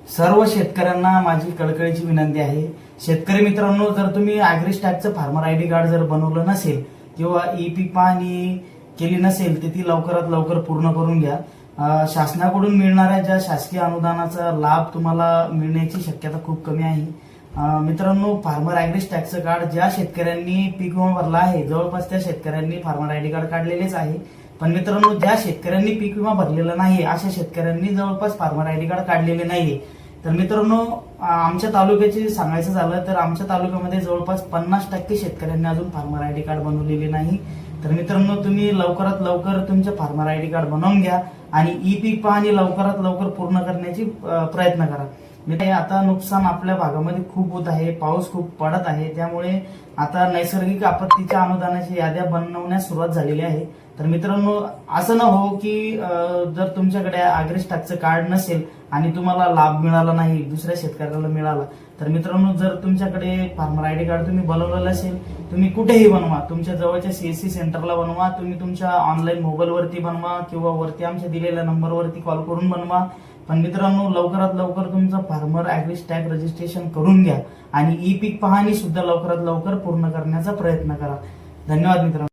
सर्व शेतकऱ्यांना माझी कळकळीची विनंती आहे। शेतकरी मित्रांनो, जर तुम्ही ॲग्रीस्टॅगचं फार्मर आयडी कार्ड जर बनवलं नसेल किंवा ई पीक पाहणी केली नसेल तर ती लवकरात लवकर पूर्ण करून घ्या। शासनाकडून मिळणाऱ्या ज्या शासकीय अनुदानाचा लाभ तुम्हाला मिळण्याची शक्यता खूप कमी आहे। मित्रांनो, फार्मर ॲग्रीस्टॅगचं कार्ड ज्या शेतकऱ्यांनी पीक विमा भरला आहे जवळपास त्या शेतकऱ्यांनी फार्मर आयडी कार्ड काढलेलेच आहे। पण मित्रांनो, ज्या शेतकऱ्यांनी पीक विमा भरलेला नाही अशा शेतकऱ्यांनी जवळपास फार्मर आयडी कार्ड काढलेले नाहीये। तर मित्रांनो, आमच्या तालुक्याचे सांगायचं झालं तर आमच्या तालुक्यामध्ये जवळपास 50% शेतकऱ्यांनी अजून फार्मर आयडी कार्ड बनवलेले नाही। तर मित्रांनो, तुम्ही लवकरात लवकर तुमचे फार्मर आयडी कार्ड बनवून घ्या आणि ई पीक पाहणी लवकरात लवकर पूर्ण करण्याची प्रयत्न करा। आता नुकसान आपल्या भागामध्ये खूप होत आहे, पाऊस खूप पडत आहे, त्यामुळे आता नैसर्गिक आपत्तीच्या अनुदानाची याद्या बनवण्यास सुरुवात झालेली आहे। तर मित्रांनो, असं न हो की जर तुमच्याकडे ॲग्रीस्टॅगचं कार्ड नसेल आणि तुम्हाला लाभ मिळाला नाही, दुसऱ्या शेतकऱ्याला मिळाला, तर मित्रांनो, जर तुमच्याकडे फार्मर आयडी कार्ड तुम्ही बनवलेलं असेल, तुम्ही कुठेही बनवा, तुमच्या जवळच्या सीएससी सेंटरला बनवा, तुम्ही तुमच्या ऑनलाईन मोबाईलवरती बनवा किंवा वरती आमच्या दिलेल्या नंबरवरती कॉल करून बनवा। पण मित्रांनो, लवकरात लवकर तुमचं फार्मर ॲग्रीस्टॅग रजिस्ट्रेशन करून घ्या आणि ई पीक पाहणी सुद्धा लवकरात लवकर पूर्ण करण्याचा प्रयत्न करा। धन्यवाद मित्रांनो।